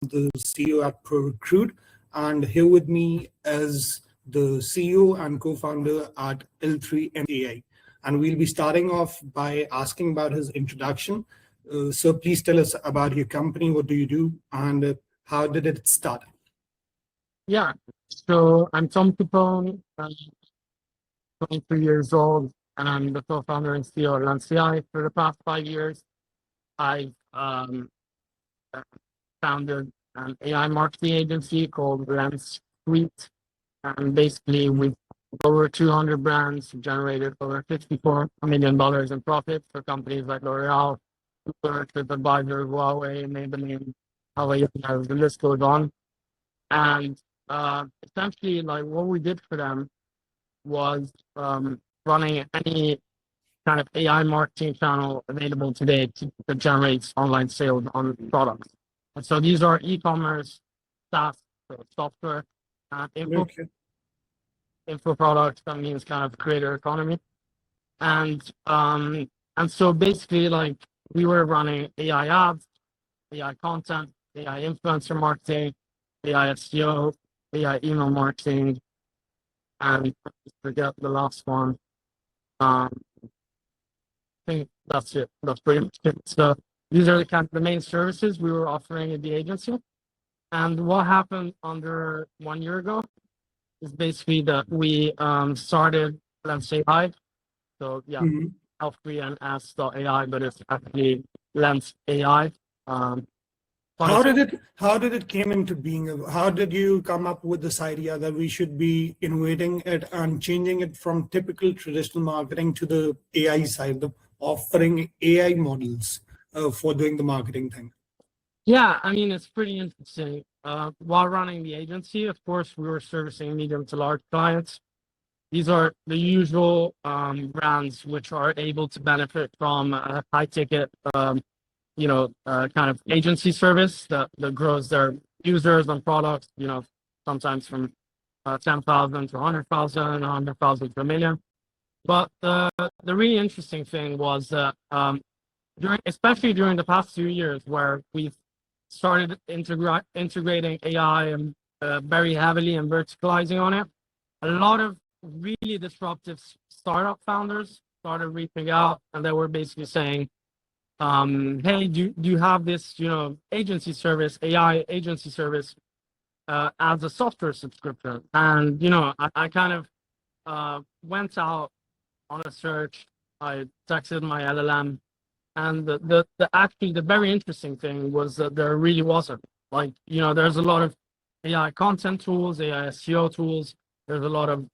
the CEO at ProRecruit, and here with me is the CEO and co-founder at L3NS AI. And we'll be starting off by asking about his introduction. So please tell us about your company, what do you do, and how did it start? Yeah, so I'm Tom Capone, I'm 23 years old, and I'm the co-founder and CEO of L3NS AI. For the past 5 years, I've founded an AI marketing agency called Lens Suite, and basically we've over 200 brands, generated over $54 million in profit for companies like L'Oreal, Uber, TripAdvisor, Huawei, Maybelline, Hawaii, the list goes on. And essentially, like what we did for them was running any kind of AI marketing channel available today that generates online sales on products. And so these are e-commerce, SaaS, so software, info products. That means kind of creator economy. And so basically, like we were running AI ads, AI content, AI influencer marketing, AI SEO, AI email marketing, and I forget the last one. I think that's it. That's pretty much it. So these are the main services we were offering at the agency. And what happened under 1 year ago is basically that we started L3NS AI. So yeah, L3NS AI, but it's actually L3NS AI. How did it came into being? How did you come up with this idea that we should be innovating it and changing it from typical traditional marketing to the AI side, the offering AI models for doing the marketing thing? Yeah, I mean, it's pretty interesting. While running the agency, of course, we were servicing medium to large clients. These are the usual brands which are able to benefit from a high ticket kind of agency service that grows their users and products, sometimes from 10,000 to 100,000, 100,000 to 1 million. But the really interesting thing was that especially during the past 2 years, where we've started integrating AI and very heavily and verticalizing on it, a lot of really disruptive startup founders started reaching out, and they were basically saying, hey, do you have this, agency service, AI agency service as a software subscription? And, I kind of went out on a search. I texted my LLM, and the very interesting thing was that there really wasn't. Like, there's a lot of AI content tools, AI SEO tools. There's a lot of,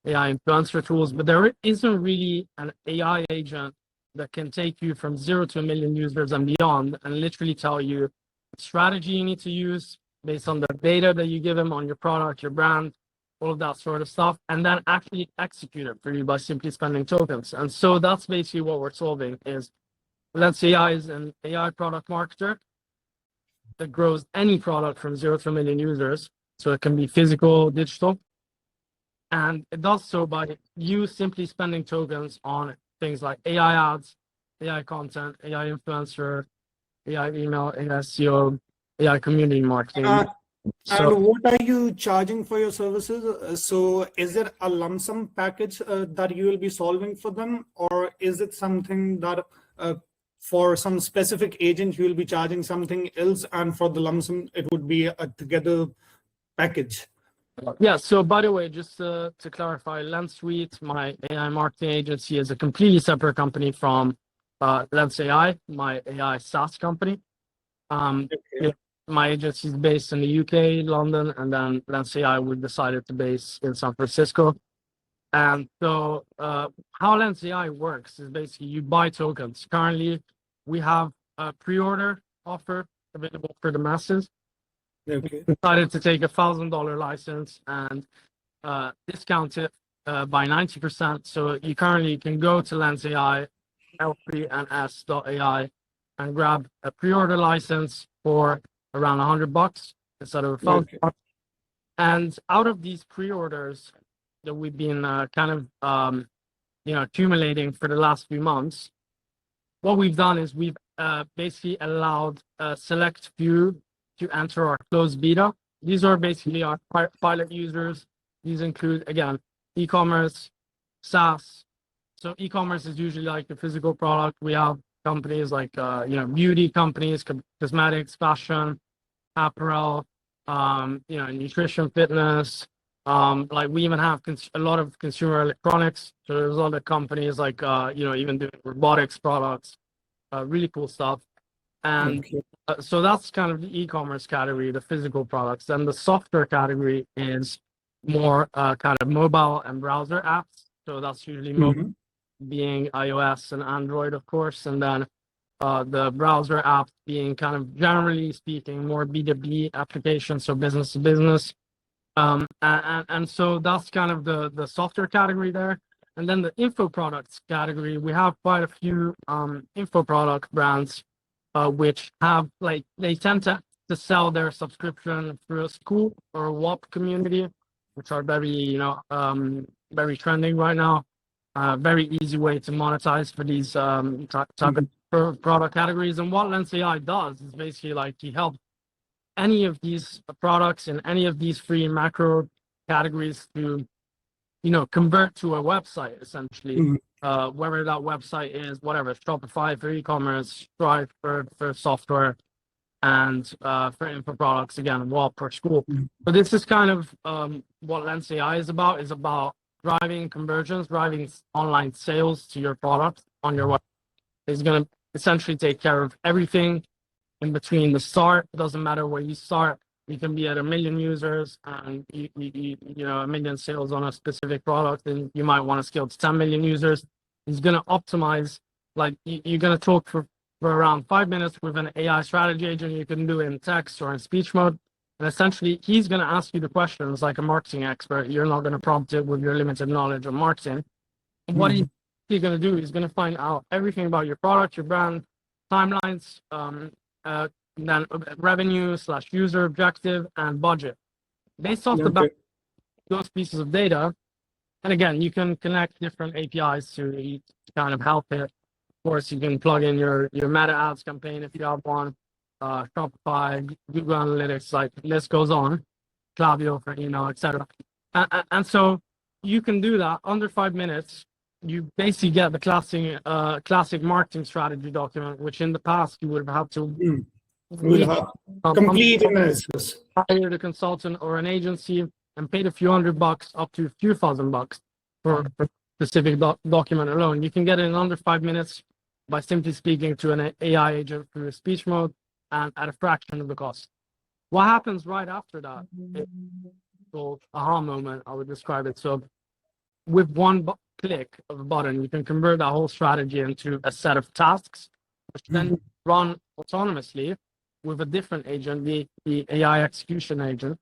AI influencer tools, but there isn't really an AI agent that can take you from 0 to 1 million users and beyond, and literally tell you what strategy you need to use based on the data that you give them on your product, your brand, all of that sort of stuff, and then actually execute it for you by simply spending tokens. And so that's basically what we're solving. Is L3NS AI is an AI product marketer that grows any product from 0 to 1 million users. So it can be physical, digital, and it does so by you simply spending tokens on things like AI ads, AI content, AI influencer, AI email, AI SEO, AI community marketing. And what are you charging for your services? So is it a lump sum package that you will be solving for them, or is it something that for some specific agent you will be charging something else, and for the lump sum it would be a together package? Yeah, so by the way, just to clarify, L3NS Suite, my AI marketing agency, is a completely separate company from L3NS AI, my AI SaaS company. My agency is based in the UK, London, and then L3NS AI, we decided to base in San Francisco. And so how L3NS AI works is basically you buy tokens. Currently, we have a pre-order offer available for the masses. Okay. We decided to take $1,000 license and discount it by 90%. So you currently can go to L3NS AI, L3NS AI, and grab a pre-order license for around $100 instead of $1,000. And out of these pre-orders that we've been accumulating for the last few months, what we've done is we've basically allowed a select few to enter our closed beta. These are basically our pilot users. These include, again, e-commerce, SaaS. So e-commerce is usually like the physical product. We have companies like, beauty companies, cosmetics, fashion, apparel, nutrition, fitness. Like we even have a lot of consumer electronics. So there's other companies like, even doing robotics products, really cool stuff. And so that's kind of the e-commerce category, the physical products. Then the software category is more kind of mobile and browser apps. So that's usually mobile, being iOS and Android, of course. And then the browser apps being kind of, generally speaking, more B2B applications, so business to business. And so that's kind of the software category there. And then the info products category, we have quite a few info product brands, which have, like, they tend to sell their subscription through a school or a WAP community, which are very, very trending right now. Very easy way to monetize for these type of product categories. And what Lens AI does is basically like he helps any of these products and any of these free macro categories to, convert to a website, essentially. Whether that website is whatever, Shopify for e-commerce, Stripe for software, and for info products, again, WAP for school. So this is kind of what Lens AI is about driving conversions, driving online sales to your product on your website. It's going to essentially take care of everything in between the start. It doesn't matter where you start. You can be at 1 million users and you 1 million sales on a specific product, and you might want to scale to 10 million users. He's going to optimize, like you're going to talk for around 5 minutes with an AI strategy agent. You can do it in text or in speech mode. And essentially, he's going to ask you the questions like a marketing expert. You're not going to prompt it with your limited knowledge of marketing. And what he's going to do, he's going to find out everything about your product, your brand, timelines, then revenue/user objective and budget. Based off the back those pieces of data, and again, you can connect different APIs to kind of help it. Of course, you can plug in your Meta ads campaign if you have one, Shopify, Google Analytics, like list goes on, Klaviyo for email, etc. And so you can do that under 5 minutes. You basically get the classic marketing strategy document, which in the past you would have had to complete analysis. Hire a consultant or an agency and paid a few $100 up to a few $1,000 for a specific document alone. You can get it in under 5 minutes by simply speaking to an AI agent through a speech mode and at a fraction of the cost. What happens right after that? It's called aha moment, I would describe it. So with one click of a button, you can convert that whole strategy into a set of tasks, which then run autonomously with a different agent, the AI execution agent.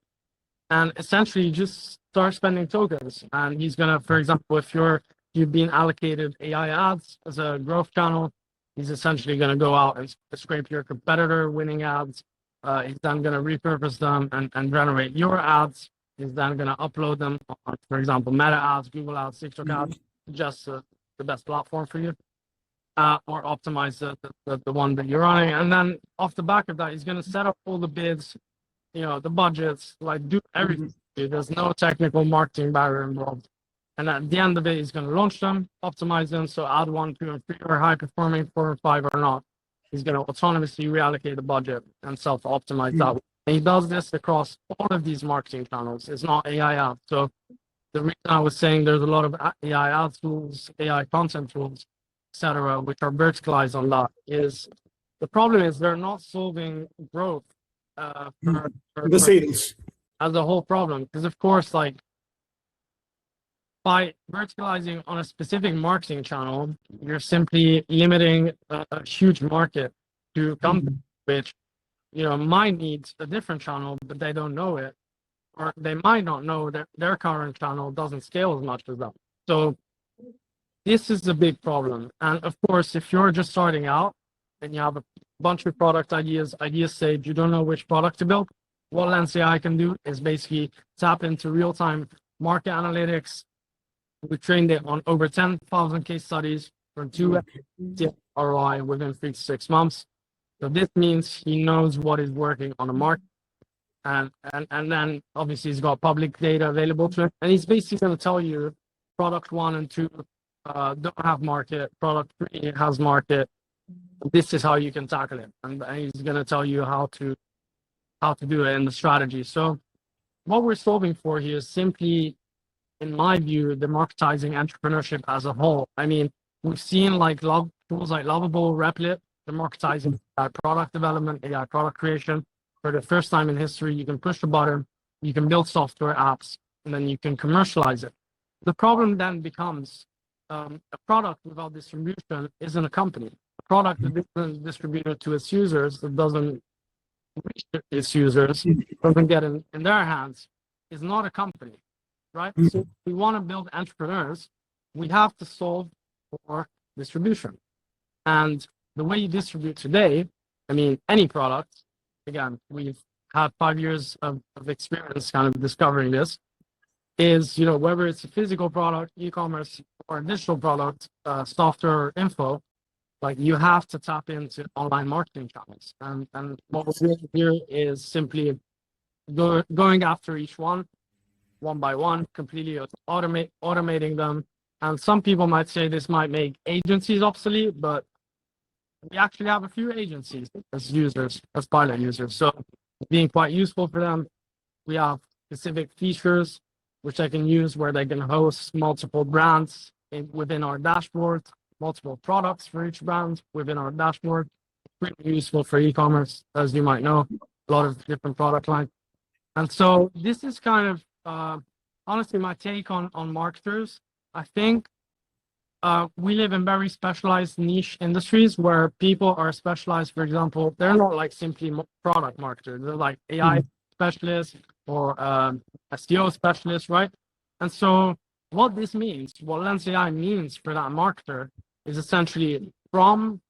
And essentially you just start spending tokens. And he's gonna, for example, if you've been allocated AI ads as a growth channel, he's essentially gonna go out and scrape your competitor winning ads. He's then gonna repurpose them and generate your ads. He's then gonna upload them on, for example, Meta ads, Google ads, TikTok ads, just the best platform for you. Or optimize the one that you're running. And then off the back of that, he's going to set up all the bids, the budgets, like do everything. There's no technical marketing barrier involved. And at the end of it, he's going to launch them, optimize them. So add 1, 2, and 3 are high performing, 4 and 5 are not. He's going to autonomously reallocate the budget and self-optimize that. And he does this across all of these marketing channels. It's not AI ads. So the reason I was saying there's a lot of AI ads tools, AI content tools, etc., which are verticalized on that, is the problem is they're not solving growth for the sales as a whole problem. Because of course, like by verticalizing on a specific marketing channel, you're simply limiting a huge market to companies which might need a different channel, but they don't know it, or they might not know that their current channel doesn't scale as much as that. So this is a big problem. And of course, if you're just starting out and you have a bunch of product ideas saved, you don't know which product to build, what Lens AI can do is basically tap into real-time market analytics. We trained it on over 10,000 case studies from 2 ROI within 3 to 6 months. So this means he knows what is working on the market. And then obviously he's got public data available to him. And he's basically going to tell you product 1 and 2 don't have market, product 3 has market. This is how you can tackle it. And he's going to tell you how to do it in the strategy. So what we're solving for here is simply, in my view, democratizing entrepreneurship as a whole. I mean, we've seen like tools like Lovable, Replit, democratizing product development, AI product creation. For the first time in history, you can push a button, you can build software apps, and then you can commercialize it. The problem then becomes a product without distribution isn't a company. A product that isn't distributed to its users, that doesn't reach its users, doesn't get in their hands, is not a company, right? So if we want to build entrepreneurs, we have to solve for distribution. And the way you distribute today, I mean, any product, again, we've had 5 years of experience kind of discovering this, is, you know, whether it's a physical product, e-commerce, or a digital product, software or info, like you have to tap into online marketing channels. And what we're doing here is simply going after each one by one, completely automating them. And some people might say this might make agencies obsolete, but we actually have a few agencies as users, as pilot users. So being quite useful for them. We have specific features which I can use where they can host multiple brands within our dashboard, multiple products for each brand within our dashboard. Pretty useful for e-commerce, as you might know, a lot of different product lines. And so this is kind of honestly my take on marketers. I think we live in very specialized niche industries where people are specialized. For example, they're not like simply product marketers. They're like AI specialists or SEO specialists, right? And so what this means, what Lens AI means for that marketer is essentially from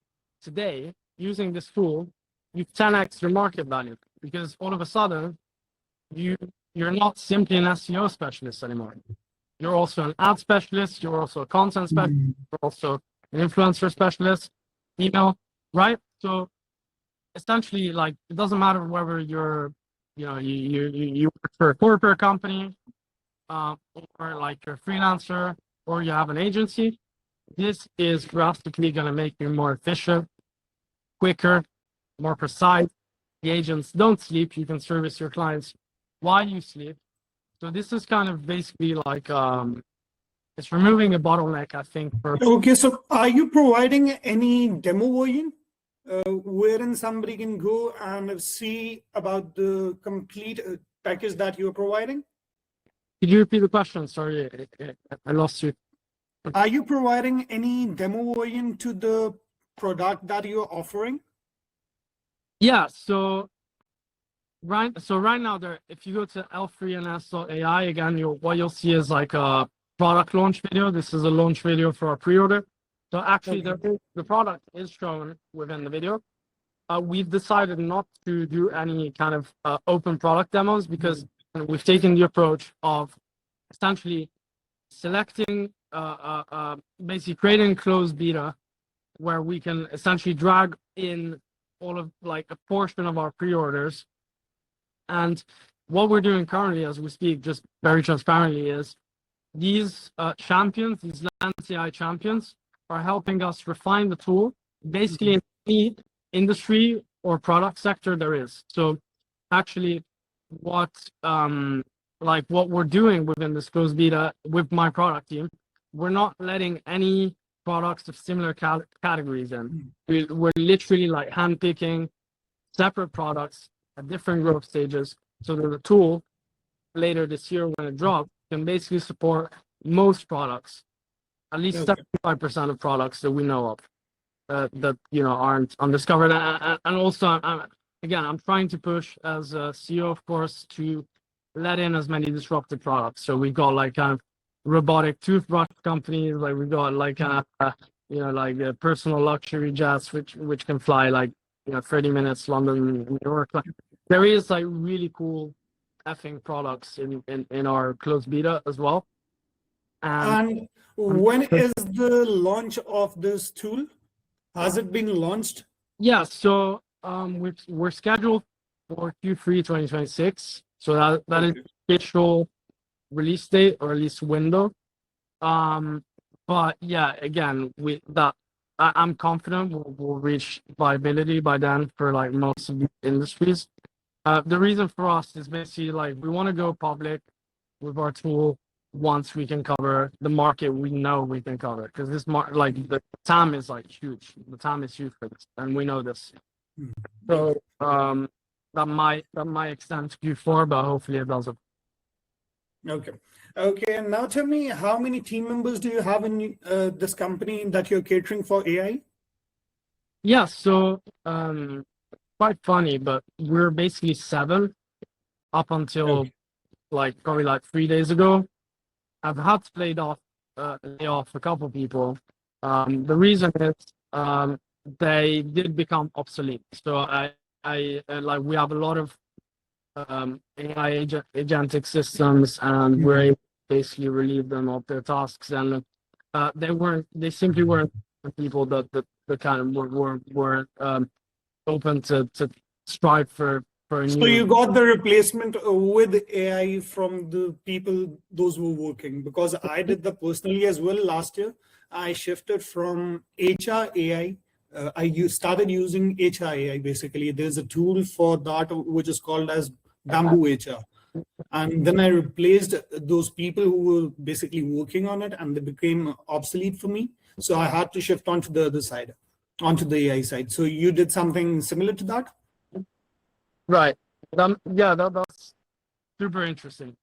today, using this tool, you 10x your market value, because all of a sudden you're not simply an SEO specialist anymore. You're also an ad specialist. You're also a content specialist. You're also an influencer specialist, email, right? So essentially, like, it doesn't matter whether you're, you know, you work for a corporate company, or like you're a freelancer, or you have an agency. This is drastically going to make you more efficient, quicker, more precise. The agents don't sleep. You can service your clients while you sleep. So this is kind of basically like it's removing a bottleneck, I think. Okay, so are you providing any demo version wherein somebody can go and see about the complete package that you're providing? Could you repeat the question? Sorry, I lost you. Are you providing any demo version to the product that you're offering? Yeah, so right now, if you go to L3NS AI, again, what you'll see is like a product launch video. This is a launch video for our pre-order. So actually, the product is shown within the video. We've decided not to do any kind of open product demos because we've taken the approach of essentially selecting, basically creating a closed beta where we can essentially drag in all of like a portion of our pre-orders. And what we're doing currently as we speak, just very transparently, is these champions, these Lens AI champions, are helping us refine the tool basically in any industry or product sector there is. So actually what we're doing within this closed beta with my product team, we're not letting any products of similar categories in. We're literally like handpicking separate products at different growth stages so that the tool later this year when it drops can basically support most products, at least 75% of products that we know of that aren't undiscovered. And also, I'm trying to push as a CEO, of course, to let in as many disruptive products. So we've got like kind of robotic toothbrush companies, like we've got like like personal luxury jets which can fly like 30 minutes London, New York. Like, there is like really cool effing products in our closed beta as well. And when is the launch of this tool? Has it been launched? Yeah, so we're scheduled for Q3 2026. So that is Okay. official release date or release window. But yeah, again, I'm confident we'll reach viability by then for like most of the industries. The reason for us is basically like we want to go public with our tool once we can cover the market we know we can cover, because this like the TAM is like huge. The TAM is huge for this, and we know this. So that might extend to Q4, but hopefully it doesn't. Okay. Okay. And now tell me, how many team members do you have in this company that you're catering for AI? Yeah. So quite funny, but we're basically 7 up until like probably like 3 days ago. I've had to lay off a couple people. The reason is they did become obsolete. So I like we have a lot of AI agentic systems, and we're able to basically relieve them of their tasks. And they simply weren't the people that kind of were open to strive for a So new. you got the replacement with AI from the people, those who were working, because I did that personally as well last year. I shifted from HR AI. I started using HR AI basically. There's a tool for that which is called as Bamboo HR. And then I replaced those people who were basically working on it, and they became obsolete for me. So I had to shift onto the other side, onto the AI side. So you did something similar to that? Right. Yeah, that's super interesting.